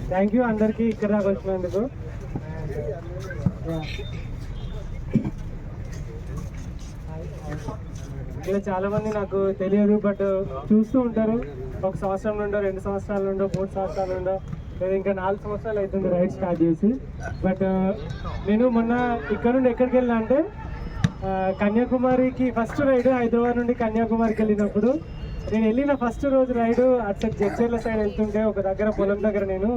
Thank you అందరికీ ఇక్కడ దాకా వచ్చినందుకు. ఇలా చాలా మంది నాకు తెలియదు, బట్ చూస్తూ ఉంటారు. ఒక సంవత్సరం నుండో 2 సంవత్సరాల నుండో 3 సంవత్సరాల నుండో లేదా ఇంకా 4 సంవత్సరాలు అవుతుంది రైడ్ స్టార్ట్ చేసి. బట్ నేను మొన్న ఇక్కడ నుండి ఎక్కడికి వెళ్ళినా అంటే కన్యాకుమారికి ఫస్ట్ రైడ్, హైదరాబాద్ నుండి కన్యాకుమారికి వెళ్ళినప్పుడు నేను వెళ్ళిన ఫస్ట్ రోజు రైడు అటు జడ్చర్ల సైడ్ వెళ్తుంటే ఒక దగ్గర పొలం దగ్గర నేను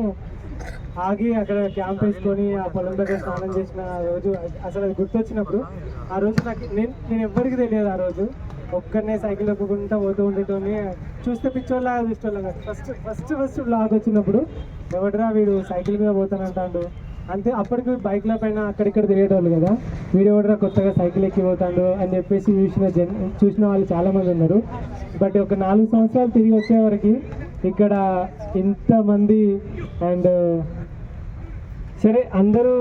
ఆగి అక్కడ క్యాంప్ వేసుకొని ఆ పొలం దగ్గర స్నానం చేసిన రోజు అసలు అది గుర్తొచ్చినప్పుడు ఆ రోజు నాకు నేను ఎవ్వరికి తెలియదు. ఆ రోజు ఒక్కడనే సైకిల్ తొక్కుకుంటూ పోతూ ఉండేటోని చూస్తే పిచ్చోళ్ళగా చూసేవాళ్ళం. ఫస్ట్ బ్లాగ్ వచ్చినప్పుడు ఎవడరా వీడు సైకిల్ మీద పోతానంటాడు అంతే. అప్పటికి బైక్ల పైన అక్కడిక్కడ తిరిగేటోళ్ళు కదా, వీడు ఎవడరా కొత్తగా సైకిల్ ఎక్కి పోతాడు అని చెప్పేసి చూసిన వాళ్ళు చాలామంది ఉన్నారు. బట్ ఒక 4 సంవత్సరాలు తిరిగి వచ్చేవరకు ఇక్కడ ఇంతమంది అండ్ సరే అందరూ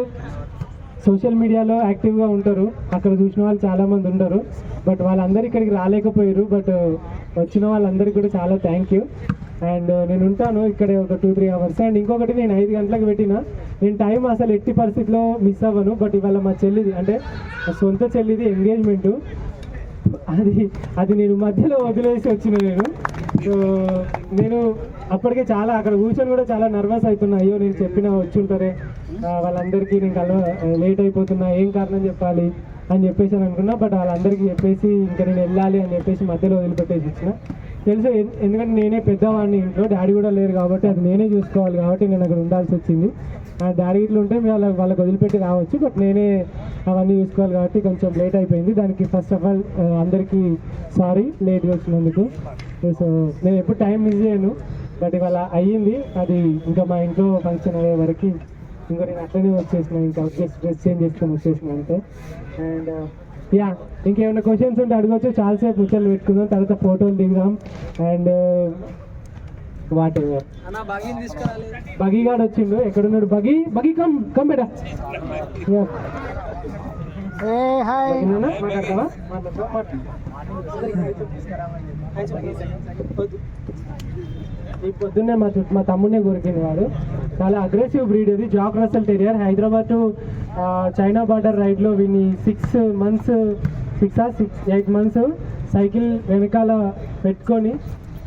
సోషల్ మీడియాలో యాక్టివ్గా ఉంటారు, అక్కడ చూసిన వాళ్ళు చాలామంది ఉంటారు. బట్ వాళ్ళందరూ ఇక్కడికి రాలేకపోయారు. బట్ వచ్చిన వాళ్ళందరికీ కూడా చాలా థ్యాంక్ యూ. అండ్ నేను ఉంటాను ఇక్కడ ఒక 2-3 అవర్స్. అండ్ ఇంకొకటి, నేను 5 గంటలకు పెట్టిన నేను టైం అసలు ఎట్టి పరిస్థితిలో మిస్ అవ్వను. బట్ ఇవాళ మా చెల్లిది అంటే సొంత చెల్లిది ఎంగేజ్మెంటు, అది నేను మధ్యలో వదిలేసి వచ్చిన నేను అప్పటికే చాలా అక్కడ కూర్చొని కూడా చాలా నర్వస్ అవుతున్నా. అయ్యో నేను చెప్పినా వచ్చుంటారే వాళ్ళందరికీ, నేను లేట్ అయిపోతున్నా, ఏం కారణం చెప్పాలి అని చెప్పేసి అని అనుకున్నా. బట్ వాళ్ళందరికీ చెప్పేసి ఇంకా నేను వెళ్ళాలి అని చెప్పేసి మధ్యలో వదిలిపెట్టేసి ఇచ్చిన. తెలుసు ఎందుకంటే నేనే పెద్దవాడిని ఇంట్లో, డాడీ కూడా లేరు కాబట్టి అది నేనే చూసుకోవాలి కాబట్టి నేను అక్కడ ఉండాల్సి వచ్చింది. డాడీ ఇట్లా ఉంటే వాళ్ళకి వదిలిపెట్టి రావచ్చు, బట్ నేనే అవన్నీ చూసుకోవాలి కాబట్టి కొంచెం లేట్ అయిపోయింది. దానికి ఫస్ట్ ఆఫ్ ఆల్ అందరికీ సారీ లేట్గా వచ్చినందుకు. సో నేను ఎప్పుడు టైం మిస్ చేయను, బట్ ఇవాళ అయ్యింది. అది ఇంకా మా ఇంట్లో ఫంక్షన్ అయ్యే వరకు ఇంకో నేను అట్లనే వచ్చేసిన, ఇంకా డ్రెస్ చేంజ్ చేసుకొని వచ్చేసిన అంతే. అండ్ యా, ఇంకేమైనా క్వశ్చన్స్ ఉంటే అడగవచ్చు, చాలాసేపు ముచ్చట్లు పెట్టుకుందాం, తర్వాత ఫోటోలు దిగుదాం. అండ్ వాట్ ఎవర్ బగీగాడు వచ్చిండు, ఎక్కడున్నాడు బగీ కమ్ బేటా. మాట్లాడతావా? ఈ పొద్దున్నే మా తమ్ముడినే కొరికింది వాడు. చాలా అగ్రెసివ్ బ్రీడ్ ఇది, Jack Russell terrier. Hyderabad to China border రైడ్లో వీని 8 మంత్స్ సైకిల్ వెనకాల పెట్టుకొని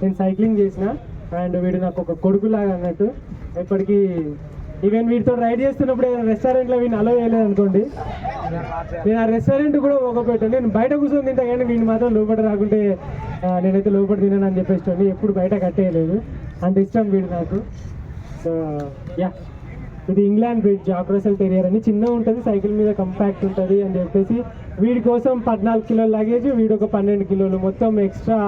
నేను సైక్లింగ్ చేసిన. అండ్ వీడు నాకు ఒక కొడుకులాగా అన్నట్టు. ఇప్పటికీ ఈవెన్ వీటితో రైడ్ చేస్తున్నప్పుడు ఏదైనా రెస్టారెంట్లో వీడిని అలో చేయలేదు అనుకోండి, నేను ఆ రెస్టారెంట్ కూడా పోకపోయాను. నేను బయట కూర్చొని తింటా కానీ వీడిని మాత్రం లోపల రాకుంటే నేనైతే లోపల తినను అని చెప్పేసి ఎప్పుడు బయట కట్టేయలేదు, అంత ఇష్టం వీడు నాకు. సో యా, ఇది England breed Jack Russell terrier అని, చిన్నగా ఉంటుంది, సైకిల్ మీద కంపాక్ట్ ఉంటుంది అని చెప్పేసి వీడి కోసం 14 కిలోల లగేజ్, వీడు ఒక 12 కిలోలు మొత్తం ఎక్స్ట్రా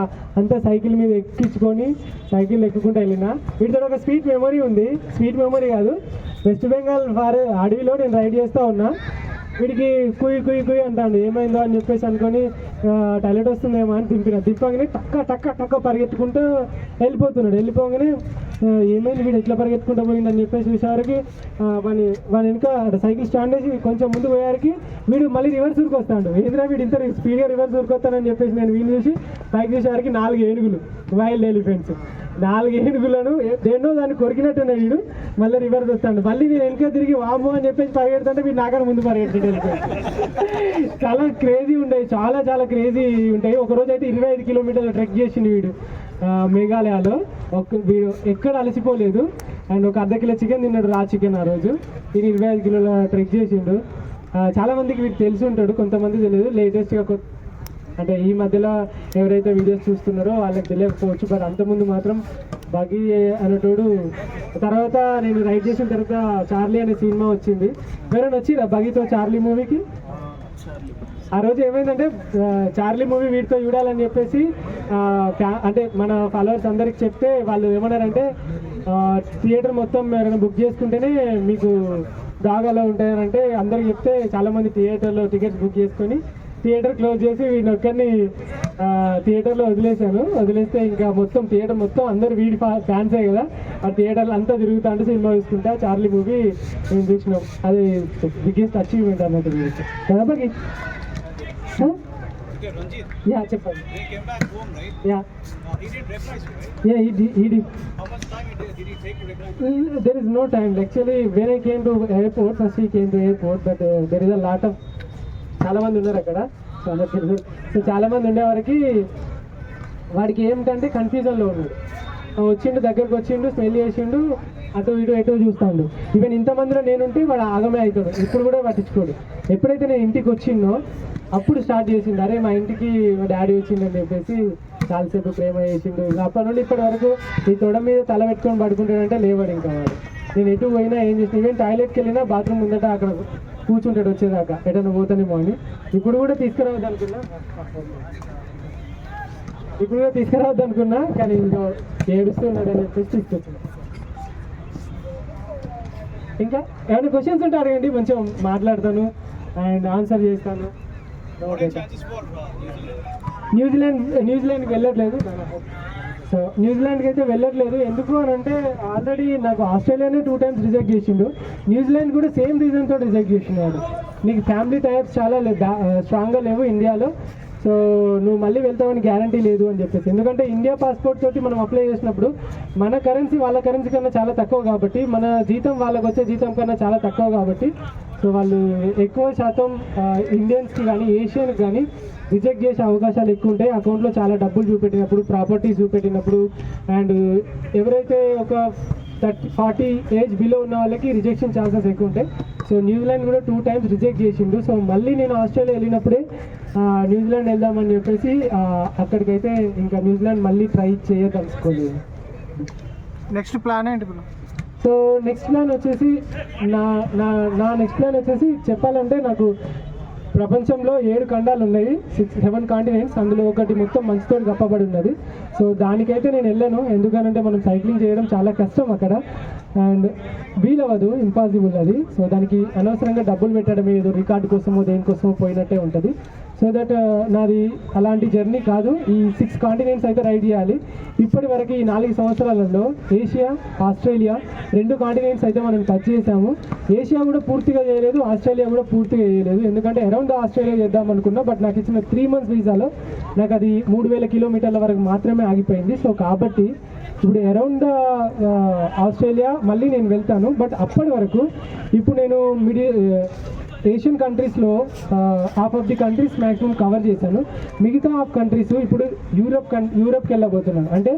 అంతా సైకిల్ మీద ఎక్కించుకొని సైకిల్ ఎక్కుకుంటూ వెళ్ళిన. వీటితో ఒక స్వీట్ మెమరీ ఉంది, స్వీట్ మెమరీ కాదు, వెస్ట్ బెంగాల్ అడవిలో నేను రైడ్ చేస్తూ ఉన్నా. వీడికి కుయ్యి అంటాడు, ఏమైందో అని చెప్పేసి అనుకొని టాయిలెట్ వస్తుందేమో అని దింపగానే టక్క పరిగెత్తుకుంటూ వెళ్ళిపోగానే ఏమైంది వీడు ఎట్లా పరిగెత్తుకుంటూ పోయింది అని చెప్పేసి చూసేవారికి వాని వెనుక సైకిల్ స్టాండ్ వేసి కొంచెం ముందు పోయేవారికి వీడు మళ్ళీ రివర్స్ ఊరుకొస్తాడు. ఏదిరా వీడు ఇంత స్పీడ్గా రివర్స్ ఊరుకొస్తానని చెప్పేసి నేను వీళ్ళు చూసి పైకి చూసేవారికి 4 ఏనుగులు, వైల్డ్ ఎలిఫెంట్స్. 4 ఏనుగులను దేన్నో దాన్ని కొరికినట్టున్నాయి. వీడు మళ్ళీ రివర్స్ వస్తాడు, మళ్ళీ నేను వెనక తిరిగి వామో అని చెప్పేసి పరిగెడుతుంటే వీడు నాకన్నా ముందు పరిగెట్టాడు. చాలా క్రేజీ ఉంటాయి, చాలా క్రేజీ ఉంటాయి. ఒకరోజు అయితే 25 కిలోమీటర్ల ట్రెక్ చేసిండు వీడు మేఘాలయాలో. వీడు ఎక్కడ అలసిపోలేదు. అండ్ ఒక ½ కిలో చికెన్ తిన్నాడు, రా చికెన్. ఆ రోజు దీని 25 కిలోల ట్రెక్ చేసిండు. చాలా మందికి వీడు తెలిసి ఉంటాడు, కొంతమంది తెలియదు. లేటెస్ట్గా అంటే ఈ మధ్యలో ఎవరైతే వీడియోస్ చూస్తున్నారో వాళ్ళకి తెలియకపోవచ్చు, బట్ అంతకుముందు మాత్రం బగీ అనేటోడు. తర్వాత నేను రైడ్ చేసిన తర్వాత చార్లీ అనే సినిమా వచ్చింది. ఎవరైనా వచ్చిరా బగీతో చార్లీ మూవీకి? ఆ రోజు ఏమైందంటే చార్లీ మూవీ వీటితో చూడాలని చెప్పేసి అంటే మన ఫాలోవర్స్ అందరికి చెప్తే వాళ్ళు ఏమన్నారంటే థియేటర్ మొత్తం ఎవరైనా బుక్ చేసుకుంటేనే మీకు డాగ్ అలా ఉంటాయని అంటే అందరికి చెప్తే చాలామంది థియేటర్లో టికెట్స్ బుక్ చేసుకొని థియేటర్ క్లోజ్ చేసి వీడిని ఒక్కరిని థియేటర్లో వదిలేస్తే ఇంకా మొత్తం థియేటర్ మొత్తం అందరు వీడి ఫ్యాన్సే కదా, ఆ థియేటర్లో అంతా తిరుగుతా అంటే సినిమా చూసుకుంటా చార్లీ మూవీ మేము చూసినాం. అది బిగ్గెస్ట్ అచీవ్మెంట్ అన్నట్టు కాబట్టి. యా చెప్పండి. Yeah yeah he did. How much time did he take to reply? There is no time actually. When I came to airport, first he came to airport, but there is a lot of చాలా మంది ఉన్నారు అక్కడ. So చాలా మంది ఉండేవారికి వాడికి ఏమిటంటే కన్ఫ్యూజన్లో ఉన్నాడు. వచ్చిండు, దగ్గరకు వచ్చిండు, స్మెల్ చేసిండు, అటు ఇటు ఎటో చూస్తాడు. ఈవెన్ ఇంతమందిలో నేనుంటే వాడు ఆగమే అవుతాడు, ఇప్పుడు కూడా పట్టించుకోడు. ఎప్పుడైతే నేను ఇంటికి వచ్చిందో అప్పుడు స్టార్ట్ చేసిండు, అరే మా ఇంటికి మా డాడీ వచ్చిండని చెప్పేసి చాలాసేపు ప్రేమ చేసిండు. అప్పటి నుండి ఇప్పటి వరకు ఈ తొడ మీద తల పెట్టుకొని పడుకుంటాడంటే లేవాడు ఇంకా వాడు. నేను ఎటు పోయినా ఏం చేసిన, ఈవెన్ టాయిలెట్కి వెళ్ళినా బాత్రూమ్ ముందట అక్కడ కూర్చుంటాడు వచ్చేదాకా, ఎటన్నా పోతానేమో అని. ఇప్పుడు కూడా తీసుకురావద్దు అనుకున్నా కానీ ఇంకా ఏడుస్తున్నాడు అని చెప్పేసి తీసుకొచ్చాను. ఇంకా ఏమైనా క్వశ్చన్స్ ఉంటే అడగండి, కొంచెం మాట్లాడతాను అండ్ ఆన్సర్ చేస్తాను. న్యూజిలాండ్కి వెళ్ళట్లేదు. సో న్యూజిలాండ్కి అయితే వెళ్ళట్లేదు. ఎందుకు అని అంటే ఆల్రెడీ నాకు ఆస్ట్రేలియానే 2 times రిజెక్ట్ చేసిండు, న్యూజిలాండ్ కూడా సేమ్ రీజన్తో రిజెక్ట్ చేసినాడు. నీకు ఫ్యామిలీ టైప్స్ చాలా స్ట్రాంగ్గా లేవు ఇండియాలో, సో నువ్వు మళ్ళీ వెళ్తావని గ్యారంటీ లేదు అని చెప్పేసి. ఎందుకంటే ఇండియా పాస్పోర్ట్ తోటి మనం అప్లై చేసినప్పుడు మన కరెన్సీ వాళ్ళ కరెన్సీ కన్నా చాలా తక్కువ కాబట్టి, మన జీతం వాళ్ళకి వచ్చే జీతం కన్నా చాలా తక్కువ కాబట్టి, సో వాళ్ళు ఎక్కువ శాతం ఇండియన్స్కి కానీ ఏషియన్కి కానీ రిజెక్ట్ చేసే అవకాశాలు ఎక్కువ ఉంటాయి. అకౌంట్లో చాలా డబ్బులు చూపెట్టినప్పుడు, ప్రాపర్టీస్ చూపెట్టినప్పుడు, అండ్ ఎవరైతే ఒక 30-40 ఏజ్ బిలో ఉన్న వాళ్ళకి రిజెక్షన్ ఛాన్సెస్ ఎక్కువ ఉంటాయి. సో న్యూజిలాండ్ కూడా 2 times రిజెక్ట్ చేసిండు. సో మళ్ళీ నేను ఆస్ట్రేలియా వెళ్ళినప్పుడే న్యూజిలాండ్ వెళ్దామని చెప్పేసి అక్కడికైతే ఇంకా న్యూజిలాండ్ మళ్ళీ ట్రై చేయదలుచుకోలేదు. నెక్స్ట్ ప్లాన్ ఏంటి? సో నెక్స్ట్ ప్లాన్ వచ్చేసి నా నెక్స్ట్ ప్లాన్ వచ్చేసి చెప్పాలంటే, నాకు ప్రపంచంలో 7 ఖండాలు ఉన్నాయి, 7 కాంటినెంట్స్. అందులో ఒకటి మొత్తం మంచుతో కప్పబడి ఉన్నది. సో దానికైతే నేను వెళ్ళాను, ఎందుకనంటే మనం సైక్లింగ్ చేయడం చాలా కష్టం అక్కడ అండ్ వీలవ్వదు, ఇంపాసిబుల్ అది. సో దానికి అనవసరంగా డబ్బులు పెట్టడం ఏదో రికార్డు కోసమో దేనికోసమో పోయినట్టే ఉంటుంది. సో దట్ నాది అలాంటి జర్నీ కాదు. ఈ 6 కాంటినెంట్స్ అయితే రైడ్ చేయాలి. ఇప్పటి వరకు ఈ 4 సంవత్సరాలలో ఏషియా, ఆస్ట్రేలియా 2 కాంటినెంట్స్ అయితే మనం టచ్ చేసాము. ఏషియా కూడా పూర్తిగా చేయలేదు, ఆస్ట్రేలియా కూడా పూర్తిగా చేయలేదు. ఎందుకంటే అరౌండ్ ఆస్ట్రేలియా చేద్దాం అనుకున్నా, బట్ నాకు ఇచ్చిన 3 months వీసాలో నాకు అది 3000 కిలోమీటర్ల వరకు మాత్రమే ఆగిపోయింది. సో కాబట్టి ఇప్పుడు అరౌండ్ ఆస్ట్రేలియా మళ్ళీ నేను వెళ్తాను. బట్ అప్పటి వరకు ఇప్పుడు నేను ఏషియన్ కంట్రీస్లో half of the countries maximum cover చేశాను. మిగతా హాఫ్ కంట్రీస్ ఇప్పుడు యూరోప్కి వెళ్ళబోతున్నాను. అంటే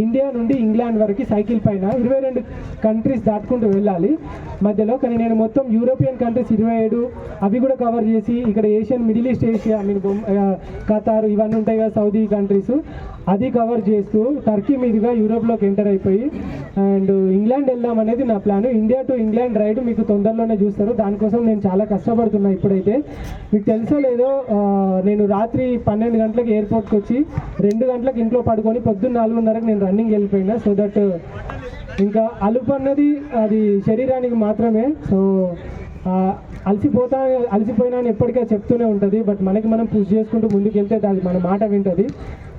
ఇండియా నుండి ఇంగ్లాండ్ వరకు సైకిల్ పైన 22 కంట్రీస్ దాటుకుంటూ వెళ్ళాలి మధ్యలో. కానీ నేను మొత్తం యూరోపియన్ కంట్రీస్ 27 అవి కూడా కవర్ చేసి, ఇక్కడ Asian, Middle East Asia, Qatar ఇవన్నీ ఉంటాయి కదా, సౌదీ కంట్రీస్, అది కవర్ చేస్తూ టర్కీ మీదుగా యూరోప్లోకి ఎంటర్ అయిపోయి అండ్ ఇంగ్లాండ్ వెళ్దాం అనేది నా plan. India to England ride మీకు తొందరలోనే చూస్తారు. దానికోసం నేను చాలా కష్టపడుతున్నా. ఇప్పుడైతే మీకు తెలుసో లేదో, నేను రాత్రి 12 గంటలకు ఎయిర్పోర్ట్కి వచ్చి 2 గంటలకు ఇంట్లో పడుకొని పొద్దున్న 4:30కి నేను రన్నింగ్ వెళ్ళిపోయినా. సో దట్ ఇంకా అలుపు అన్నది అది శరీరానికి మాత్రమే. సో అలసిపోయినా అని ఎప్పటికీ చెప్తూనే ఉంటుంది, బట్ మనకి మనం పుష్ చేసుకుంటూ ముందుకు వెళ్తే అది మన మాట వింటుంది.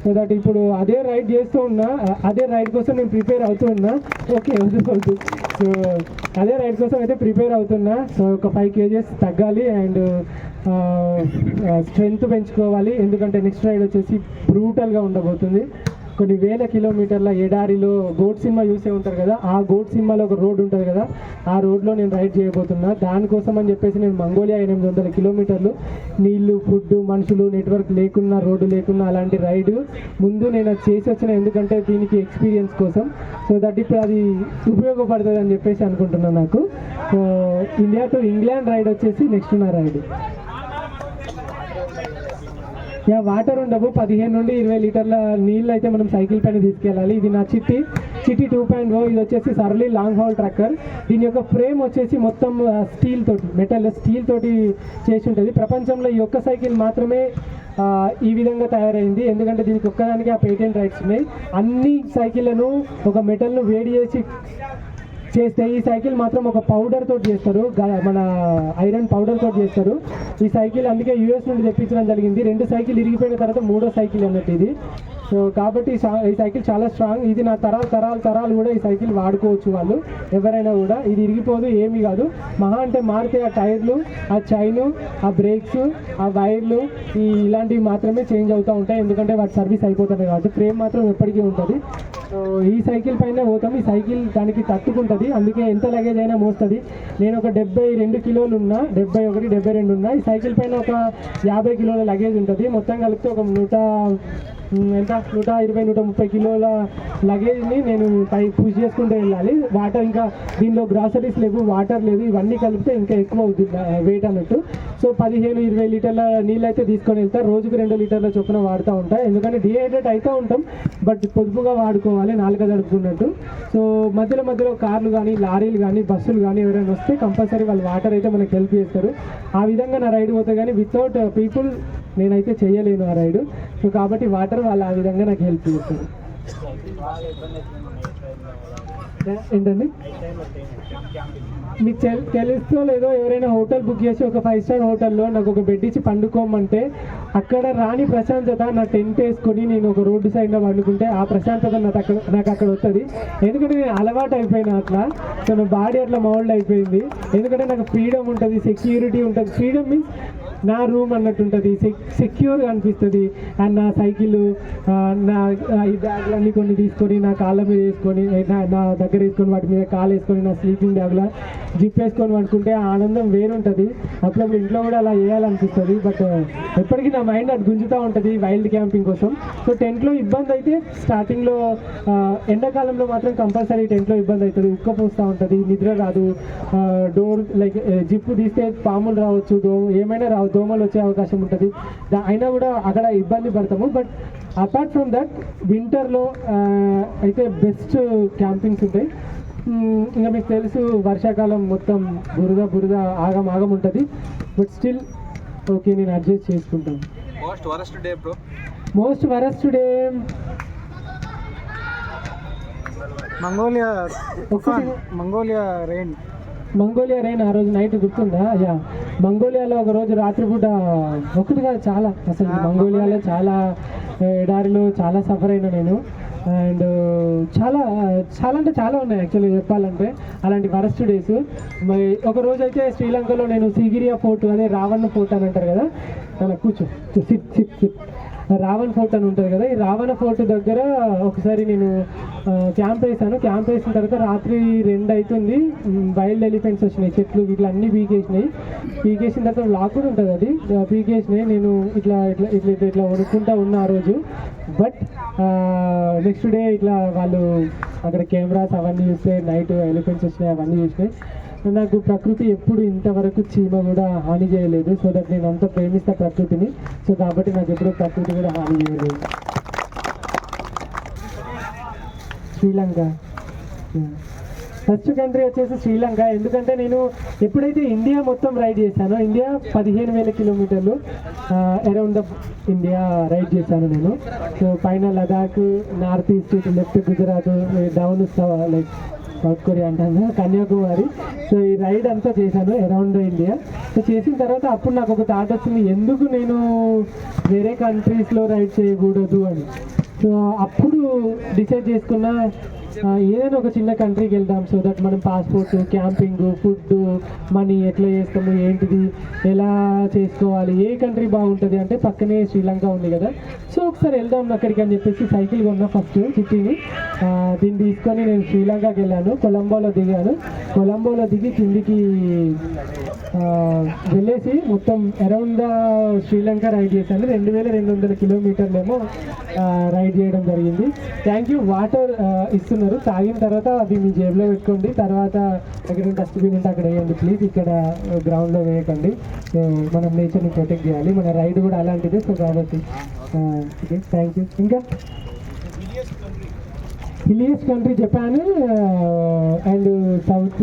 సో దట్ ఇప్పుడు అదే రైడ్ చేస్తూ ఉన్నా, అదే రైడ్ కోసం నేను ప్రిపేర్ అవుతూ ఉన్నా. ఓకే వద్దు. సో అదే రైడ్ కోసం అయితే ప్రిపేర్ అవుతున్నా. సో ఒక 5 kgs తగ్గాలి అండ్ స్ట్రెంగ్త్ పెంచుకోవాలి. ఎందుకంటే నెక్స్ట్ రైడ్ వచ్చేసి బ్రూటల్గా ఉండబోతుంది. కొన్ని వేల కిలోమీటర్ల ఎడారిలో గోడ్ సినిమా చూసే ఉంటారు కదా, ఆ గోడ్ సినిమాలో ఒక రోడ్ ఉంటుంది కదా, ఆ రోడ్లో నేను రైడ్ చేయబోతున్నా. దానికోసం అని చెప్పేసి నేను మంగోలియా 800 కిలోమీటర్లు నీళ్లు, ఫుడ్, మనుషులు, నెట్వర్క్ లేకున్నా, రోడ్డు లేకున్నా అలాంటి రైడ్ ముందు నేను అది చేసి వచ్చిన. ఎందుకంటే దీనికి ఎక్స్పీరియన్స్ కోసం. సో దట్ ఇప్పుడు అది ఉపయోగపడుతుంది అని చెప్పేసి అనుకుంటున్నాను నాకు. So India to England ride వచ్చేసి నెక్స్ట్ నా రైడ్. వాటర్ ఉండవు, 15 నుండి 20 లీటర్ల నీళ్ళు అయితే మనం సైకిల్ పైన తీసుకెళ్ళాలి. ఇది నా చిట్టి 2.0. ఇది వచ్చేసి సర్లీ లాంగ్ హౌల్ ట్రక్కర్. దీని యొక్క ఫ్రేమ్ వచ్చేసి మొత్తం మెటల్ స్టీల్ తోటి చేసి ఉంటుంది. ప్రపంచంలో ఈ ఒక్క సైకిల్ మాత్రమే ఈ విధంగా తయారైంది. ఎందుకంటే దీనికి ఒక్కదానికి ఆ పేటెంట్ రైట్స్ ఉన్నాయి. అన్ని సైకిళ్లను ఒక మెటల్ను వేడి చేసి చేస్తే ఈ సైకిల్ మాత్రం ఒక పౌడర్ తోటి చేస్తారు, మన ఐరన్ పౌడర్ తోటి చేస్తారు ఈ సైకిల్. అందుకే యూఎస్ నుండి తెప్పించడం జరిగింది. 2 సైకిల్ ఇరిగిపోయిన తర్వాత 3వ సైకిల్ అన్నట్టు ఇది. సో కాబట్టి ఈ సైకిల్ చాలా స్ట్రాంగ్. ఇది నా తరాలు కూడా ఈ సైకిల్ వాడుకోవచ్చు వాళ్ళు ఎవరైనా కూడా. ఇది ఇరిగిపోదు, ఏమీ కాదు. మహా అంటే మారితే ఆ టైర్లు, ఆ చైను, ఆ బ్రేక్స్, ఆ వైర్లు ఇలాంటివి మాత్రమే చేంజ్ అవుతూ ఉంటాయి, ఎందుకంటే వాటి సర్వీస్ అయిపోతుంది కాబట్టి. ఫ్రేమ్ మాత్రం ఎప్పటికీ ఉంటుంది. సో ఈ సైకిల్ పైన పోతాం. ఈ సైకిల్ దానికి తట్టుకుంటుంది, అందుకే ఎంత లగేజ్ అయినా మోస్తుంది. నేను ఒక 72 కిలోలు ఉన్నా, 71, 72 ఉన్నా. ఈ సైకిల్ పైన ఒక 50 కిలోల లగేజ్ ఉంటుంది. మొత్తం కలిపితే ఒక 120, 130 కిలోల లగేజ్ని నేను పై పుష్ చేసుకుంటూ వెళ్ళాలి. వాటర్ ఇంకా దీనిలో గ్రాసరీస్ లేవు, వాటర్ లేదు, ఇవన్నీ కలిపితే ఇంకా ఎక్కువ అవుతుంది వెయిట్ అన్నట్టు. సో 15-20 లీటర్ల నీళ్ళు అయితే తీసుకొని వెళ్తారు. రోజుకు 2 లీటర్ల చొప్పున వాడుతూ ఉంటాయి, ఎందుకంటే డిహైడ్రేట్ అవుతూ ఉంటాం, బట్ పొదుపుగా వాడుకోవాలి, నాలుక జరుపుకున్నట్టు. సో మధ్యలో కార్లు కానీ, లారీలు కానీ, బస్సులు కానీ ఎవరైనా వస్తే కంపల్సరీ వాళ్ళు వాటర్ అయితే మనకు హెల్ప్ చేస్తారు. ఆ విధంగా నా రైడ్ పోతే కానీ వితౌట్ పీపుల్ నేనైతే చేయలేను ఆ రైడ్. సో కాబట్టి వాటర్ వాళ్ళు ఆ విధంగా నాకు హెల్ప్ చేస్తారు. ఏంటండి మీకు తెలుస్తో లేదో, ఎవరైనా హోటల్ బుక్ చేసి ఒక 5 స్టార్ హోటల్లో నాకు ఒక బెడ్ ఇచ్చి పండుకోమంటే అక్కడ రాని ప్రశాంతత నా టెంట్ వేసుకొని నేను ఒక రోడ్డు సైడ్లో పండుకుంటే ఆ ప్రశాంతత నాకు అక్కడ వస్తుంది. ఎందుకంటే నేను అలవాటు అయిపోయినా అట్లా. సో నా బాడీ అట్లా మౌల్డ్ అయిపోయింది. ఎందుకంటే నాకు ఫ్రీడమ్ ఉంటుంది, సెక్యూరిటీ ఉంటుంది. ఫ్రీడమ్ మీన్స్ నా రూమ్ అన్నట్టు ఉంటుంది, సెక్యూర్గా అనిపిస్తుంది. అండ్ నా సైకిల్, నా ఈ బ్యాగ్లన్నీ కొన్ని తీసుకొని నా కాళ్ళ మీద వేసుకొని, నా దగ్గర వేసుకొని, వాటి మీద కాలు వేసుకొని, నా స్లీపింగ్ బ్యాగ్లో జిప్ వేసుకొని పడుకుంటే ఆనందం వేరుంటుంది. అప్పుడప్పుడు ఇంట్లో కూడా అలా చేయాలనిపిస్తుంది, బట్ ఎప్పటికీ నా మైండ్ అటు గుంజుతూ ఉంటుంది వైల్డ్ క్యాంపింగ్ కోసం. సో టెంట్లో ఇబ్బంది అయితే స్టార్టింగ్లో, ఎండాకాలంలో మాత్రం కంపల్సరీ టెంట్లో ఇబ్బంది అవుతుంది, ఉక్క పోస్తూ ఉంటుంది, నిద్ర రాదు, డోర్ లైక్ జిప్పు తీస్తే పాములు రావచ్చు, ఏమైనా రావచ్చు, దోమలు వచ్చే అవకాశం ఉంటుంది. అయినా కూడా అక్కడ ఇబ్బంది పడతాము. బట్ అపార్ట్ ఫ్రమ్ దట్ వింటర్లో అయితే బెస్ట్ క్యాంపింగ్స్ ఉంటాయి. ఇంకా మీకు తెలుసు వర్షాకాలం మొత్తం బురద ఆగం ఉంటుంది, బట్ స్టిల్ ఓకే, నేను అడ్జస్ట్ చేసుకుంటాను. Most worst day Mongolia rain. ఆ రోజు నైట్ గుర్తుందా? యా, మంగోలియాలో ఒక రోజు రాత్రిపూట ఒకటి కాదు చాలా, అసలు మంగోలియాలో చాలా ఎడారిలో చాలా సఫర్ అయినా నేను. అండ్ చాలా అంటే చాలా ఉన్నాయి యాక్చువల్లీ చెప్పాలంటే అలాంటి వరస్ట్ డేస్. మరి ఒక రోజు అయితే శ్రీలంకలో నేను సిగిరియా ఫోర్ట్, అదే రావణ ఫోర్ట్ అని అంటారు కదా, అలా కూర్చో సిట్ రావణ ఫోర్ట్ అని ఉంటుంది కదా, ఈ రావణ ఫోర్ట్ దగ్గర ఒకసారి నేను క్యాంప్ వేసాను. క్యాంప్ వేసిన తర్వాత రాత్రి 2 అవుతుంది. వైల్డ్ ఎలిఫెంట్స్ వచ్చినాయి, చెట్లు ఇట్లా అన్నీ పీకేసిన తర్వాత లాక్ కూడా ఉంటుంది, అది పీకేసినాయి. నేను ఇట్లా వణుకుంటా ఉన్నా ఆ రోజు. బట్ నెక్స్ట్ డే ఇట్లా వాళ్ళు అక్కడ కెమెరాస్ అవన్నీ చూస్తే నైట్ ఎలిఫెంట్స్ వచ్చినాయి, అవన్నీ చూసినాయి. నాకు ప్రకృతి ఎప్పుడు ఇంతవరకు చీమ కూడా హాని చేయలేదు. సో దట్ నేను అంత ప్రేమిస్తా ప్రకృతిని. సో కాబట్టి నాకు ఎప్పుడూ ప్రకృతి కూడా హాని చేయలేదు. శ్రీలంక ఫస్ట్ కంట్రీ వచ్చేసి శ్రీలంక. ఎందుకంటే నేను ఎప్పుడైతే ఇండియా మొత్తం రైడ్ చేశానో, ఇండియా 15,000 కిలోమీటర్లు అరౌండ్ ద ఇండియా రైడ్ చేశాను నేను. సో పైన Ladakh, north east, left Gujarat, down like south Korea అంటాను, కన్యాకుమారి. సో ఈ రైడ్ అంతా చేశాను అరౌండ్ ఇండియా. సో చేసిన తర్వాత అప్పుడు నాకు ఒక థాట్ వచ్చింది, ఎందుకు నేను వేరే కంట్రీస్లో రైడ్ చేయకూడదు అని. సో అప్పుడు డిసైడ్ చేసుకున్న ఏదైనా ఒక చిన్న కంట్రీకి వెళ్దాం. సో దట్ మనం పాస్పోర్ట్, క్యాంపింగ్, ఫుడ్, మనీ ఎట్లా చేస్తాము, ఏంటిది, ఎలా చేసుకోవాలి, ఏ కంట్రీ బాగుంటుంది అంటే పక్కనే శ్రీలంక ఉంది కదా, సో ఒకసారి వెళ్దాం అక్కడికి అని చెప్పేసి సైకిల్ కొన్నా ఫస్ట్ చిట్టిని. దీన్ని తీసుకొని నేను శ్రీలంకకి వెళ్ళాను. కొలంబోలో దిగాను. కొలంబోలో దిగి కిందికి వెళ్ళేసి మొత్తం అరౌండ్ ద శ్రీలంక రైడ్ చేశాను. 2,200 కిలోమీటర్లు ఏమో రైడ్ చేయడం జరిగింది. Thank you. వాటర్ ఇస్తున్నారు, తాగిన తర్వాత అది మీ జేబులో పెట్టుకోండి. తర్వాత ఎక్కడ డస్ట్బిన్ ఉంటే అక్కడ వేయండి ప్లీజ్, ఇక్కడ గ్రౌండ్లో వేయకండి. సో మనం నేచర్ని ప్రొటెక్ట్ చేయాలి, మన రైడ్ కూడా అలాంటిదే. సో కాబట్టి ఓకే, థ్యాంక్ యూ. ఇంకా hilliest country Japan and south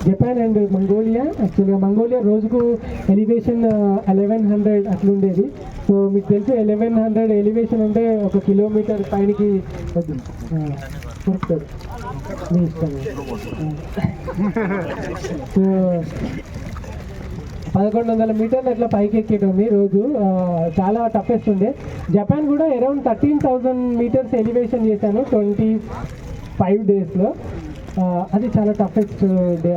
Japan and Mongolia. యాక్చువల్గా మంగోలియా రోజుకు ఎలివేషన్ 1100 అట్లుండేది. సో మీకు తెలుసు 1100 ఎలివేషన్ అంటే 1 కిలోమీటర్ పైనకి వద్దు కొడుతుంది మీ ఇష్టం. సో 1100 మీటర్లు అట్లా పైకి ఎక్కేటోంది రోజు. చాలా టఫెస్ట్ ఉండే. జపాన్ కూడా అరౌండ్ 13,000 మీటర్స్ ఎలివేషన్ చేశాను 25 డేస్లో. అది చాలా టఫెస్ట్ డే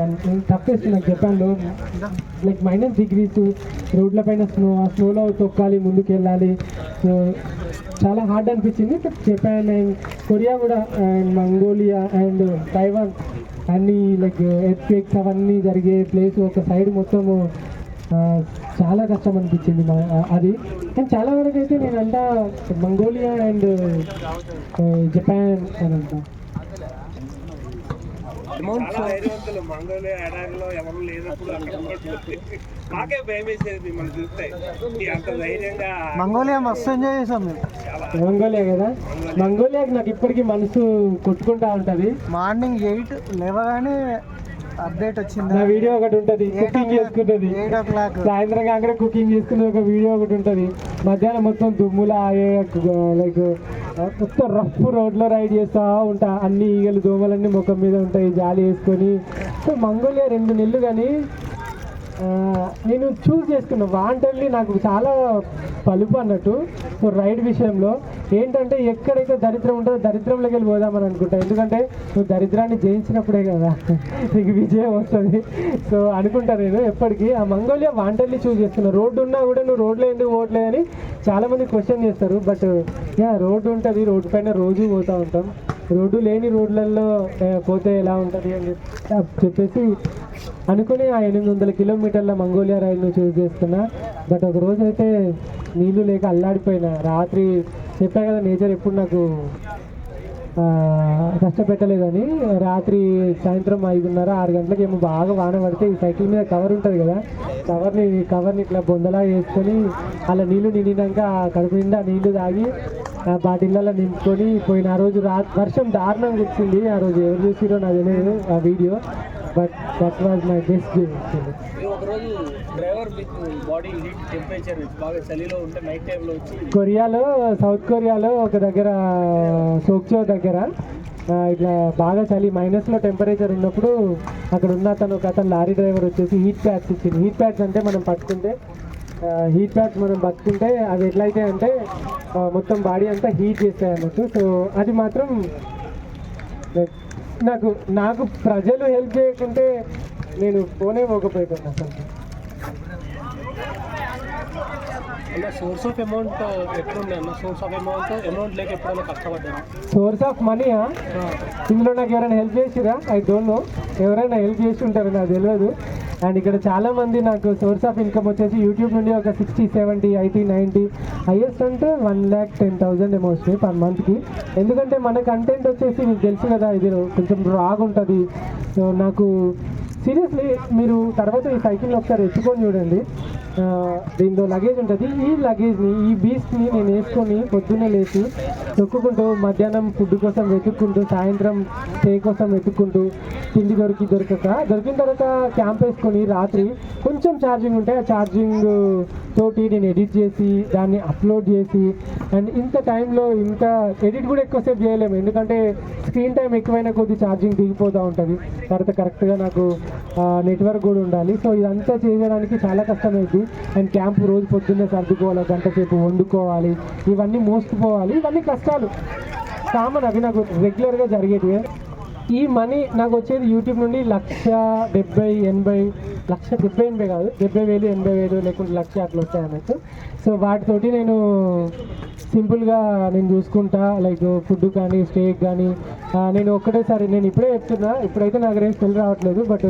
టఫెస్ట్ నాకు జపాన్లో. లైక్ -డిగ్రీస్, రోడ్ల పైన స్నోలో తొక్కాలి, ముందుకు వెళ్ళాలి. సో చాలా హార్డ్ అనిపించింది. జపాన్ అండ్ కొరియా కూడా అండ్ మంగోలియా అండ్ తైవాన్ అన్నీ లైక్ ఎర్త్క్వేక్స్ అవన్నీ జరిగే ప్లేస్ ఒక సైడ్ మొత్తము చాలా కష్టం అనిపించింది అది. కానీ చాలా వరకు అయితే నేనంతా మంగోలియా అండ్ జపాన్ అని అంటా. మంగోలియా మస్తు ఎంజాయ్ చేసాం మేము. మంగోలియా కదా, మంగోలియాకి నాకు ఇప్పటికీ మనసు కొట్టుకుంటా ఉంటుంది. మార్నింగ్ 8 లేవగానే అప్డేట్ వచ్చింది. నా వీడియో ఒకటి ఉంటుంది, కుకింగ్ చేసుకుంటుంది. 8 o'clock సాయంత్రం కాక కుకింగ్ చేసుకునే ఒక వీడియో ఒకటి ఉంటుంది. మధ్యాహ్నం మొత్తం దుమ్ములా లైక్ మొత్తం రఫ్ రోడ్లో రైడ్ చేస్తూ ఉంటా. అన్ని ఈగలు దోమలన్నీ ముఖం మీద ఉంటాయి, జాలి వేసుకొని. సో మంగోలియా 2 నెలలు కానీ నేను చూస్ చేసుకున్నా. వాంటర్లీ నాకు చాలా పలుపు అన్నట్టు. సో రైడ్ విషయంలో ఏంటంటే ఎక్కడైతే దరిద్రం ఉంటుందో దరిద్రంలోకి వెళ్ళి పోదామని అనుకుంటా. ఎందుకంటే నువ్వు దరిద్రాన్ని జయించినప్పుడే కదా నీకు విజయం వస్తుంది. సో అనుకుంటా నేను ఎప్పటికీ. ఆ మంగోలియా వాంటర్లీ చూస్ చేసుకున్నా. రోడ్డు ఉన్నా కూడా నువ్వు రోడ్లో ఎందుకు పోవట్లేదు అని చాలామంది క్వశ్చన్ చేస్తారు. బట్ రోడ్డు ఉంటుంది, రోడ్డు పైన రోజు పోతూ ఉంటాం. రోడ్డు లేని రోడ్లలో పోతే ఎలా ఉంటుంది అని చెప్పేసి అనుకుని ఆ 800 కిలోమీటర్ల మంగోలియా రైడ్ను చూస్ చేసుకున్నా. బట్ ఒక రోజు అయితే నీళ్ళు లేక అల్లాడిపోయినా. రాత్రి చెప్పా కదా నేచర్ ఎప్పుడు నాకు కష్టపెట్టలేదని. రాత్రి సాయంత్రం 5:30-6 గంటలకు ఏమో బాగా వాన పడితే ఈ సైకిల్ మీద కవర్ ఉంటుంది కదా, కవర్ని ఇట్లా బొందలా వేసుకొని అలా నీళ్ళు నిండినాక కడుపు నిండా నీళ్లు తాగి బాటిళ్ళలో నింపుకొని పోయిన. ఆ రోజు వర్షం దారుణంగా వచ్చింది. ఆ రోజు ఎవరు చూసిరో నాకు తెలియదు ఆ video. But that was my best day. ఒకరోజు డ్రైవర్ బాడీ హీట్ టెంపరేచర్ బాగా చలిలో ఉంటే నైట్ టైంలో వచ్చి కొరియాలో, సౌత్ కొరియాలో ఒక దగ్గర సోక్చో దగ్గర ఇట్లా బాగా చలి -లో టెంపరేచర్ ఉన్నప్పుడు అక్కడ ఉన్న అతను లారీ డ్రైవర్ వచ్చేసి హీట్ ప్యాడ్స్ ఇచ్చింది. హీట్ ప్యాడ్స్ అంటే మనం పట్టుకుంటే అవి ఎట్లయితే అంటే మొత్తం బాడీ అంతా హీట్ చేస్తాయి అన్నట్టు. సో అది మాత్రం నాకు ప్రజలు హెల్ప్ చేయకుంటే నేను పోనే పోకపోయాను అసలు. సోర్స్ ఆఫ్ అమౌంట్ ఎట్లుండే అన్న? సోర్స్ ఆఫ్ అమౌంట్ లేక ఎప్పుడైనా కష్టపడ్డా? సోర్స్ ఆఫ్ మనీయా? ఇందులో నాకు ఎవరైనా హెల్ప్ చేసిరా? I don't know. ఎవరైనా హెల్ప్ చేసి ఉంటారు, నాకు తెలియదు. అండ్ ఇక్కడ చాలామంది నాకు సోర్స్ ఆఫ్ ఇన్కమ్ వచ్చేసి యూట్యూబ్ నుండి ఒక 60, 70, 80, 90 హైయెస్ట్ అంటే 1,10,000 ఏమో వస్తాయి పర్ మంత్కి. ఎందుకంటే మన కంటెంట్ వచ్చేసి మీకు తెలుసు కదా, ఇది కొంచెం రాగ్ ఉంటుంది. సో నాకు సీరియస్లీ మీరు తర్వాత ఈ సైకిల్ని ఒకసారి ఎత్తుకొని చూడండి. దీంట్లో లగేజ్ ఉంటుంది. ఈ లగేజ్ని, ఈ బీస్ట్ని నేను వేసుకొని పొద్దున్నే లేచి తొక్కుకుంటూ మధ్యాహ్నం ఫుడ్ కోసం వెతుక్కుంటూ, సాయంత్రం స్టే కోసం వెతుక్కుంటూ, తిండి దొరికిన తర్వాత క్యాంప్ వేసుకొని రాత్రి కొంచెం ఛార్జింగ్ ఉంటే ఆ ఛార్జింగ్ తోటి నేను ఎడిట్ చేసి దాన్ని అప్లోడ్ చేసి, అండ్ ఇంత టైంలో ఇంత ఎడిట్ కూడా ఎక్కువసేపు చేయలేము. ఎందుకంటే స్క్రీన్ టైం ఎక్కువైన కొద్ది ఛార్జింగ్ దిగిపోతూ ఉంటుంది. తర్వాత కరెక్ట్గా నాకు నెట్వర్క్ కూడా ఉండాలి. సో ఇదంతా చేయడానికి చాలా కష్టమైంది. అండ్ క్యాంప్ రోజు పొద్దున్నే సర్దుకోవాలి, గంట సేపు వండుకోవాలి, ఇవన్నీ మోసుకుపోవాలి. ఇవన్నీ కష్టాలు కామన్, అవి నాకు రెగ్యులర్గా జరిగేటివి. ఈ మనీ నాకు వచ్చేది యూట్యూబ్ నుండి 1,70,000, 1,80,000 కాదు, 70,000, 80,000 లేకుంటే 1,00,000 అట్లా వస్తాయి అన్నట్టు. సో వాటితోటి నేను సింపుల్గా నేను చూసుకుంటా. లైక్ ఫుడ్ కానీ స్టేక్ కానీ నేను ఒక్కటేసారి, నేను ఇప్పుడే చెప్తున్నా, ఇప్పుడైతే నాకు రేపు పెళ్ళి రావట్లేదు. బట్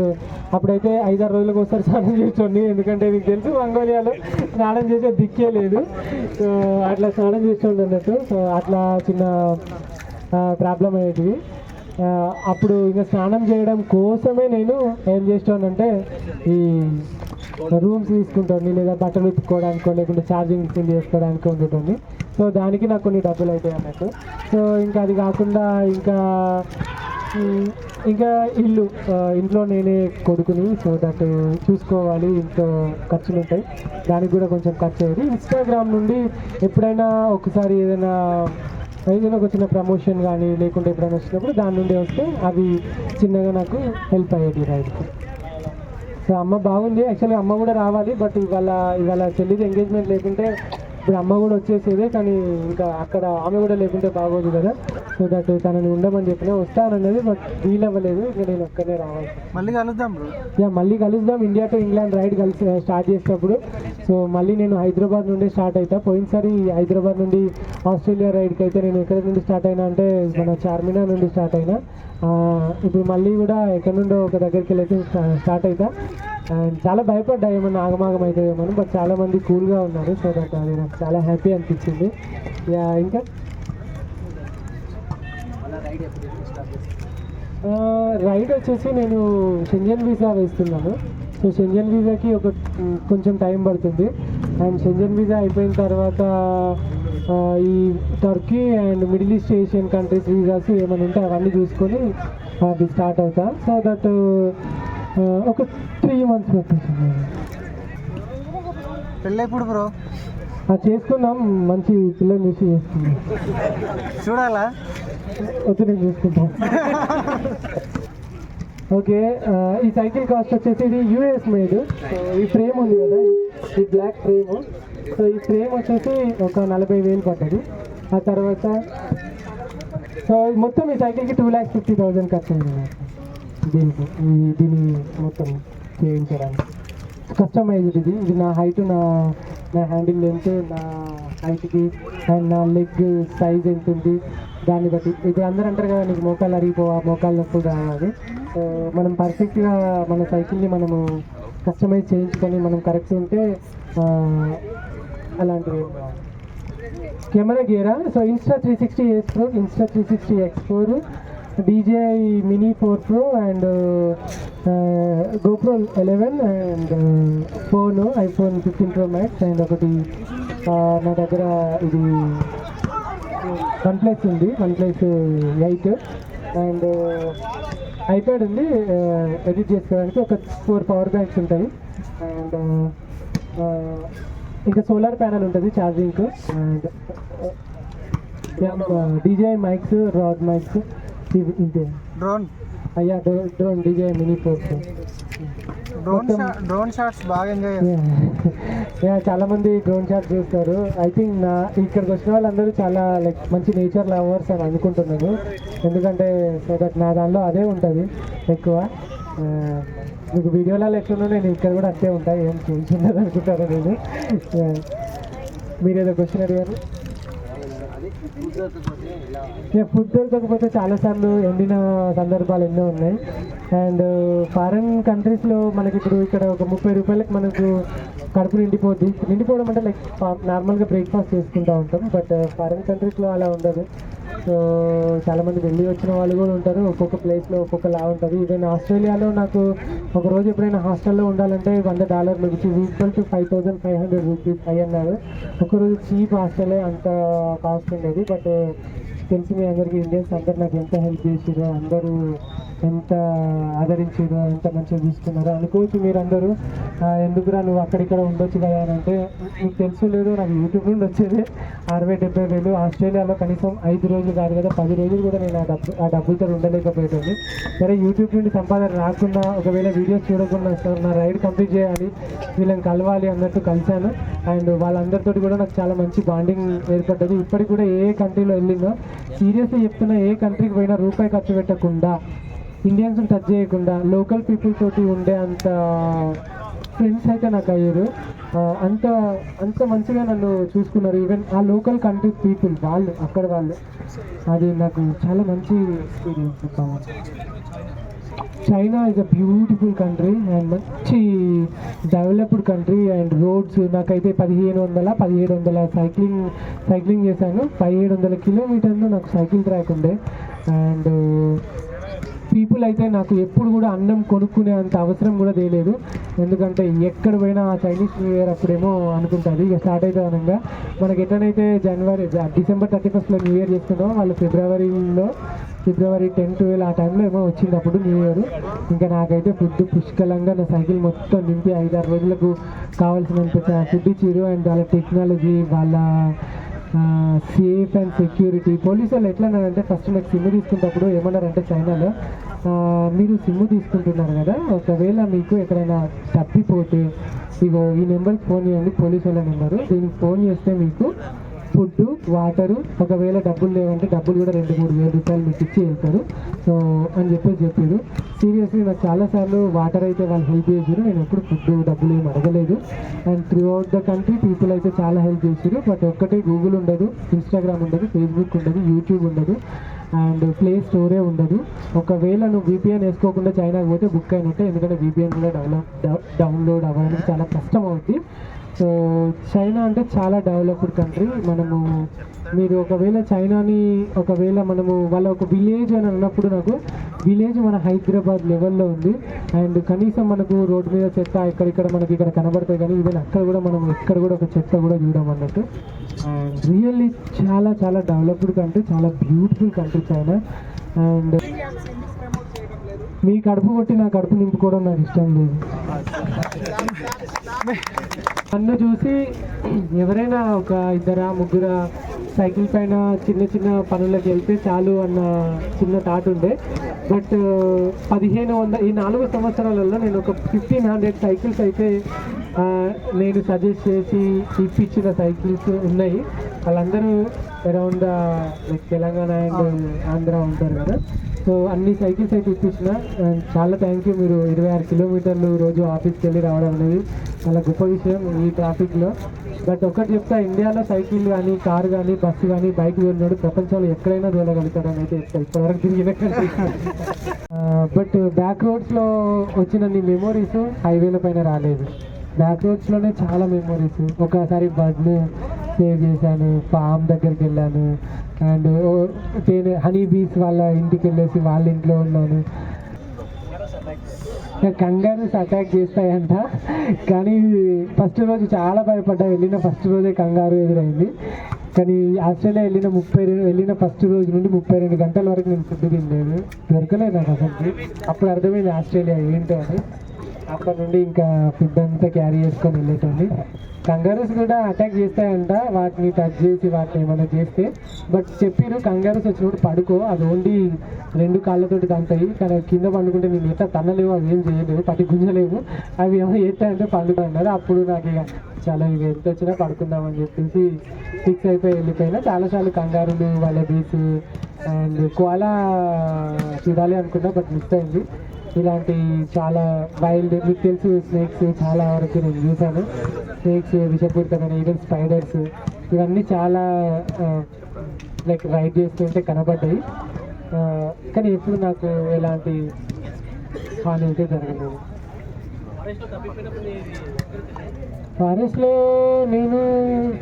అప్పుడైతే 5-6 రోజులకు ఒకసారి స్నానం చేసేవాడిని. ఎందుకంటే మీకు తెలుసు మంగోలియాలో స్నానం చేసే దిక్కే లేదు. సో అట్లా స్నానం చేసేవాడు అన్నట్టు. సో అట్లా చిన్న ప్రాబ్లం అయ్యేటివి. అప్పుడు ఇంకా స్నానం చేయడం కోసమే నేను ఏం చేస్తానంటే ఈ రూమ్స్ తీసుకుంటాను, లేదా బట్టలు ఉతుక్కోవడానికో లేకుంటే ఛార్జింగ్ ఫిల్ చేసుకోవడానికి ఉండేటండి. సో దానికి నాకు కొన్ని డబ్బులు అవుతాయి అన్నట్టు. సో ఇంకా అది కాకుండా ఇంకా ఇంకా ఇంట్లో నేనే కొడుకుని, సో దట్ చూసుకోవాలి, ఇంట్లో ఖర్చులు ఉంటాయి, దానికి కూడా కొంచెం ఖర్చు అయ్యేది. ఇన్స్టాగ్రామ్ నుండి ఎప్పుడైనా ఒకసారి ఏదైనా ఒక చిన్న ప్రమోషన్ కానీ లేకుంటే ఎప్పుడైనా వచ్చినప్పుడు దాని నుండి వస్తే అవి చిన్నగా నాకు హెల్ప్ అయ్యేది రైడ్కి. సో అమ్మ బాగుంది, యాక్చువల్గా అమ్మ కూడా రావాలి, బట్ ఇవాళ చెల్లిది ఎంగేజ్మెంట్ లేకుంటే ఇప్పుడు అమ్మ కూడా వచ్చేసేదే, కానీ ఇంకా అక్కడ ఆమె కూడా లేకుంటే బాగోదు కదా, సో దట్ తనని ఉండమని చెప్పినా వస్తానన్నది, బట్ వీల్ అవ్వలేదు, ఇంకా నేను ఒక్కనే రావాలి. మళ్ళీ కలుద్దాం బ్రో. మళ్ళీ కలుద్దాం. India to England ride start చేసేటప్పుడు. సో మళ్ళీ నేను హైదరాబాద్ నుండి స్టార్ట్ అవుతా. పోయినసారి హైదరాబాద్ నుండి ఆస్ట్రేలియా రైడ్కి అయితే నేను ఎక్కడి నుండి స్టార్ట్ అయినా అంటే మన చార్మినార్ నుండి స్టార్ట్ అయినా. ఇప్పుడు మళ్ళీ కూడా ఎక్కడి నుండో ఒక దగ్గరికి వెళ్ళి స్టార్ట్ అవుతా. అండ్ చాలా భయపడ్డా ఏమన్నా ఆగమాగం అవుతుందేమో, బట్ చాలామంది కూల్గా ఉన్నారు, సో దట్ అది నాకు చాలా హ్యాపీ అనిపించింది. ఇంకా రైడ్ వచ్చేసి నేను షెంజన్ వీసా వేస్తున్నాను. సో షెంజన్ వీసాకి కొంచెం టైం పడుతుంది. అండ్ షెంజన్ వీసా అయిపోయిన తర్వాత ఈ Turkey and middle east Asian countries visas ఏమైనా ఉంటే అవన్నీ చూసుకొని అది స్టార్ట్ అవుతా. సో దట్ ఒక 3 months పెట్టేసింది. పెళ్ళి ఎప్పుడు బ్రో? చేసుకుందాం, మంచి పిల్లల్ని చూసి చేసుకుందాం. చూడాలా? వద్దు, నేను చూసుకుంటాం. ఓకే, ఈ సైకిల్ కాస్ట్ వచ్చేసి ఇది యూఎస్ మేడ్. సో ఈ ఫ్రేమ్ ఉంది కదా, ఈ బ్లాక్ ఫ్రేమ్, సో ఈ ఫ్రేమ్ వచ్చేసి ఒక 40,000 పడ్డది. ఆ తర్వాత సో మొత్తం ఈ సైకిల్కి 2,50,000 ఖర్చు అయింది నాకు దీన్ని మొత్తం చేయించడానికి. కస్టమైజ్డ్ ఇది నా హైట్, నా హ్యాండిల్ లెంత్, నా హైట్కి అండ్ నా లెగ్ సైజ్ ఎంత ఉంది దాన్ని బట్టి. ఇప్పుడు అందరూ అంటారు కదా, నీకు మోకాలు అరిగిపోవా, మోకాలు నొప్పులు రావాలి. సో మనం పర్ఫెక్ట్గా మన సైకిల్ని మనము కస్టమైజ్ చేయించుకొని మనం కరెక్ట్ ఉంటే అలాంటివి ఏం కావాలి. కెమెరా గేరా, so insta 360 S Pro, insta 360 X4, DJI Mini 4 Pro and GoPro 11 and phone iPhone 15 Pro Max and ఒకటి నా దగ్గర ఇది OnePlus ఉంది, OnePlus 8 అండ్ iPad ఉంది ఎడిట్ చేసుకోవడానికి. ఒక 4 పవర్ బ్యాంక్స్ ఉంటాయి అండ్ ఇంకా సోలార్ ప్యానల్ ఉంటుంది ఛార్జింగ్కు. And DJI mics, Rode mics, ఇంతే. Drone drone DJI Mini 4 Pro. Drone shots బాగా ఎంజాయ్ చాలా మంది డ్రోన్ షాట్స్ చూస్తారు. ఐ థింక్ ఇక్కడికి వచ్చిన వాళ్ళందరూ చాలా మంచి నేచర్ లవర్స్ అని అనుకుంటున్నాను, ఎందుకంటే సో దట్ నా దానిలో అదే ఉంటుంది ఎక్కువ. మీకు వీడియోలలో ఎట్లున్నా నేను ఇక్కడ కూడా అంతే ఉంటాయి, ఏం చేంజ్ ఉండదు అనుకుంటాను నేను. మీరు ఏదో క్వశ్చన్ అడిగారు. ఫుడ్ దొరకకపోతే చాలాసార్లు ఎండిన సందర్భాలు ఎన్నో ఉన్నాయి. అండ్ ఫారెన్ కంట్రీస్లో మనకి ఇప్పుడు ఇక్కడ ఒక 30 రూపాయలకి మనకు కడుపు నిండిపోవడం అంటే నార్మల్గా బ్రేక్ఫాస్ట్ చేసుకుంటూ ఉంటాం, బట్ ఫారెన్ కంట్రీస్లో అలా ఉండదు. సో చాలామంది వెళ్ళి వచ్చిన వాళ్ళు కూడా ఉంటారు, ఒక్కొక్క ప్లేస్లో ఒక్కొక్కలా ఉంటుంది. ఈవెన్ ఆస్ట్రేలియాలో నాకు ఒక రోజు ఎప్పుడైనా హాస్టల్లో ఉండాలంటే $100 which is equal to 5,500 rupees అయ్యన్నారు. ఒకరోజు చీప్ హాస్టలే అంత కాస్ట్ ఉండేది. బట్ తెలిసి మీ అందరికీ ఇండియన్స్ అందరు నాకు ఎంత హెల్ప్ చేసారో, అందరూ ఎంత ఆదరించారో, ఎంత మంచిగా చూసుకున్నారో అనుకోవచ్చు మీరందరూ. ఎందుకురా నువ్వు అక్కడిక్కడ ఉండొచ్చు కదా అని అంటే, మీకు తెలుసు లేదు, నాకు యూట్యూబ్ నుండి వచ్చేది 60-70 వేలు. ఆస్ట్రేలియాలో కనీసం 5 రోజులు కాదు కదా, 10 రోజులు కూడా నేను ఆ డబ్బులతో ఉండలేకపోయేటండి. సరే యూట్యూబ్ నుండి సంపాదన రాకుండా, ఒకవేళ వీడియోస్ చూడకుండా సార్ నా రైడ్ కంప్లీట్ చేయాలి, వీళ్ళని కలవాలి అన్నట్టు కలిశాను. అండ్ వాళ్ళందరితో కూడా నాకు చాలా మంచి బాండింగ్ ఏర్పడ్డది. ఇప్పటికి కూడా ఏ కంట్రీలో వెళ్ళిందో సీరియస్గా చెప్తున్నా, ఏ కంట్రీకి పోయినా రూపాయి ఖర్చు పెట్టకుండా, ఇండియన్స్ని టచ్ చేయకుండా, లోకల్ పీపుల్ తోటి ఉండే అంత ఫ్రెండ్స్ అయితే నాకు అయ్యారు. అంత మంచిగా నన్ను చూసుకున్నారు. ఈవెన్ ఆ లోకల్ కంట్రీ పీపుల్ అక్కడ వాళ్ళు, అది నాకు చాలా మంచి ఎక్స్పీరియన్స్ చెప్పాము. China is a beautiful country and మంచి డెవలప్డ్ కంట్రీ. అండ్ రోడ్స్ నాకైతే 1700 సైక్లింగ్ చేశాను. 1700 కిలోమీటర్లు నాకు సైకిల్ ట్రాక్ ఉండే. అండ్ పీపుల్ అయితే నాకు ఎప్పుడు కూడా అన్నం కొనుక్కునే అంత అవసరం కూడా తెలియదు. ఎందుకంటే ఎక్కడ పోయినా చైనీస్ న్యూ ఇయర్ అప్పుడేమో అనుకుంటుంది ఇక స్టార్ట్ అయితే అనగా మనకి ఎట్లనైతే డిసెంబర్ 31st న్యూ ఇయర్ చేసుకుంటామో వాళ్ళు ఫిబ్రవరి 10, 12 ఆ టైంలో ఏమో వచ్చింది అప్పుడు న్యూ ఇయర్. ఇంకా నాకైతే ఫుడ్ పుష్కలంగా నా సైకిల్ మొత్తం నింపి 5-6 రోజులకు కావాల్సినంత ఫుడ్ ఇచ్చిరు. అండ్ వాళ్ళ టెక్నాలజీ, వాళ్ళ సేఫ్ అండ్ సెక్యూరిటీ. పోలీసు వాళ్ళు ఎట్లన్నారంటే ఫస్ట్ నాకు సిమ్ తీసుకున్నప్పుడు ఏమన్నారంటే చైనాలో, మీరు సిమ్ తీసుకుంటున్నారు కదా, ఒకవేళ మీకు ఎక్కడైనా తప్పిపోతే ఇగో ఈ నెంబర్కి ఫోన్ చేయండి, పోలీసు వాళ్ళ నెంబరు, దీనికి ఫోన్ చేస్తే మీకు ఫుడ్, వాటరు, ఒకవేళ డబ్బులు లేవంటే డబ్బులు కూడా 2-3 వేల రూపాయలు మీకు ఇచ్చి వెళ్తారు సో అని చెప్పారు. సీరియస్లీ నాకు చాలాసార్లు వాటర్ అయితే వాళ్ళు హెల్ప్ చేసారు, నేను ఎప్పుడు ఫుడ్ డబ్బులు ఏమి అడగలేదు. And through out the country people అయితే చాలా హెల్ప్ చేసారు. బట్ ఒక్కటే గూగుల్ ఉండదు, ఇన్స్టాగ్రామ్ ఉండదు, ఫేస్బుక్ ఉండదు, యూట్యూబ్ ఉండదు, అండ్ ప్లే స్టోరే ఉండదు. ఒకవేళ నువ్వు VPN వేసుకోకుండా చైనాకి పోతే బుక్ అయినట్టే, ఎందుకంటే VPN కూడా డౌన్లోడ్ అవ్వడానికి చాలా కష్టం అవుతుంది. సో చైనా అంటే చాలా డెవలప్డ్ కంట్రీ. మీరు ఒకవేళ మనము వాళ్ళ ఒక విలేజ్ అని అన్నప్పుడు, నాకు విలేజ్ మన హైదరాబాద్ లెవెల్లో ఉంది. అండ్ కనీసం మనకు రోడ్డు మీద చెత్త ఇక్కడ మనకి ఇక్కడ కనబడతాయి, కానీ ఈవెన్ అక్కడ కూడా మనం ఎక్కడ కూడా ఒక చెత్త కూడా చూడడం అన్నట్టు. అండ్ రియల్లీ చాలా చాలా డెవలప్డ్ కంట్రీ, చాలా బ్యూటిఫుల్ కంట్రీ చైనా. అండ్ మీ కడుపు కొట్టి నా కడుపు నింపుకోవడం నాకు ఇష్టం లేదు. నన్ను చూసి ఎవరైనా ఒక 2-3 సైకిల్ పైన చిన్న చిన్న పనులకు వెళ్తే చాలు అన్న చిన్న థాట్ ఉండే. బట్ 1500 ఈ 4 సంవత్సరాలలో నేను ఒక 1500 సైకిల్స్ అయితే నేను సజెస్ట్ చేసి ఇప్పించిన సైకిల్స్ ఉన్నాయి. వాళ్ళందరూ అరౌండ్ తెలంగాణ అండ్ ఆంధ్ర ఉంటారు కదా, సో అన్ని సైకిల్స్ అయితే ఇప్పించిన. చాలా థ్యాంక్ యూ. మీరు 26 కిలోమీటర్లు రోజు ఆఫీస్కి వెళ్ళి రావడం అనేది చాలా గొప్ప విషయం ఈ ట్రాఫిక్లో. బట్ ఒకటి చెప్తా, ఇండియాలో సైకిల్ కానీ, కారు కానీ, బస్సు కానీ, బైక్ వెళ్ళినాడు ప్రపంచంలో ఎక్కడైనా తోలగలుగుతాడని అయితే ఇప్పటివరకు తిరిగిన. బట్ బ్యాక్ రోడ్స్లో వచ్చిన నీ మెమోరీస్ హైవేల పైన రాలేదు. బ్యాక్ రోడ్స్లోనే చాలా మెమోరీస్. ఒకసారి బర్డ్ని సేవ్ చేశాను, ఫామ్ దగ్గరికి వెళ్ళాను, అండ్ హనీ బీస్ వాళ్ళ ఇంటికి వెళ్ళేసి వాళ్ళ ఇంట్లో ఉన్నాను. కంగారూస్ అటాక్ చేస్తాయంట, కానీ ఫస్ట్ రోజు చాలా భయపడ్డా. వెళ్ళిన ఫస్ట్ రోజే కంగారు ఎదురైంది. కానీ ఆస్ట్రేలియా వెళ్ళిన ఫస్ట్ రోజు నుండి 32 గంటల వరకు నేను ఫుడ్ తినలేదు, దొరకలేదు నాకు అసలు. అప్పుడు అర్థమైంది ఆస్ట్రేలియా ఏంటో అని. అప్పటి నుండి ఇంకా ఫుడ్ అంతా క్యారీ చేసుకొని వెళ్ళేటండి. కంగారూస్ కూడా అటాక్ చేస్తాయంట, వాటిని టచ్ చేసి వాటిని ఏమైనా చేస్తే. బట్ చెప్పిరు కంగారూస్ వచ్చినప్పుడు పడుకో, అది ఓన్లీ 2 కాళ్ళతోటి తంతాయి, కానీ కింద పండుకుంటే నేను ఎట్లా తన్నలేవు, అవి ఏం చేయలేవు, పట్టి గుంజలేవు, అవి ఏమో చేస్తాయంటే పండుకున్నారు. అప్పుడు నాకు ఇక చాలా ఇవి ఎంత వచ్చినా పడుకుందామని చెప్పేసి ఫిక్స్ అయిపోయి వెళ్ళిపోయినా. చాలాసార్లు కంగారులు, వాళ్ళ బీచ్ అండ్ కోలా చూడాలి అనుకున్నా, బట్ మిస్ అయింది. ఇలాంటి చాలా వైల్డ్, మీకు తెలుసు స్నేక్స్ చాలా వరకు నేను చూశాను. స్నేక్స్, విషపూరితమైన ఈవెన్ స్పైడర్స్, ఇవన్నీ చాలా లైక్ రైడ్ చేస్తుంటే కనబడ్డాయి. కానీ ఎప్పుడు నాకు ఎలాంటి హాని అయితే జరగలేదు. ఫారెస్ట్లో నేను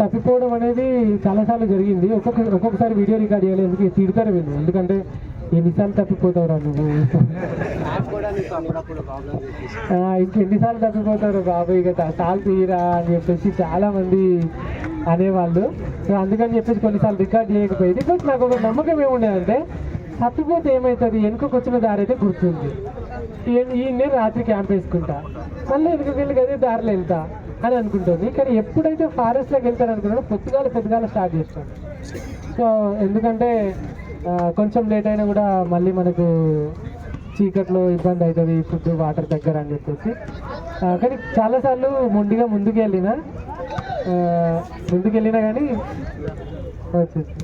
తప్పిపోవడం అనేది చాలాసార్లు జరిగింది. ఒక్కొక్కసారి వీడియో రికార్డ్ చేయాలి, ఎందుకు తిడతారు వీళ్ళు, ఎందుకంటే ఎన్నిసార్లు తప్పిపోతావురా నువ్వు, ఇంకెన్నిసార్లు తప్పిపోతారు బాబు, ఇక తాలు తీయరా అని చెప్పేసి చాలామంది అనేవాళ్ళు. సో అందుకని చెప్పేసి కొన్నిసార్లు రికార్డ్ చేయకపోయింది. బట్ నాకు ఒక నమ్మకం ఏముండేదంటే, తప్పిపోతే ఏమవుతుంది, వెనుకకు వచ్చిన దారి అయితే గుర్తుంది, నేను రాత్రి క్యాంప్ వేసుకుంటా, మళ్ళీ వెనుకకి వెళ్ళి అదే దారిలో వెళ్తా అని అనుకుంటుంది. కానీ ఎప్పుడైతే ఫారెస్ట్లోకి వెళ్తాను అనుకున్నాడో పొద్దుగాల స్టార్ట్ చేస్తాను. సో ఎందుకంటే కొంచెం లేట్ అయినా కూడా మళ్ళీ మనకు చీకట్లో ఇబ్బంది అవుతుంది ఫుడ్, వాటర్ దగ్గర అని చెప్పేసి. కానీ చాలాసార్లు మొండిగా ముందుకు వెళ్ళినా కానీ వచ్చేసి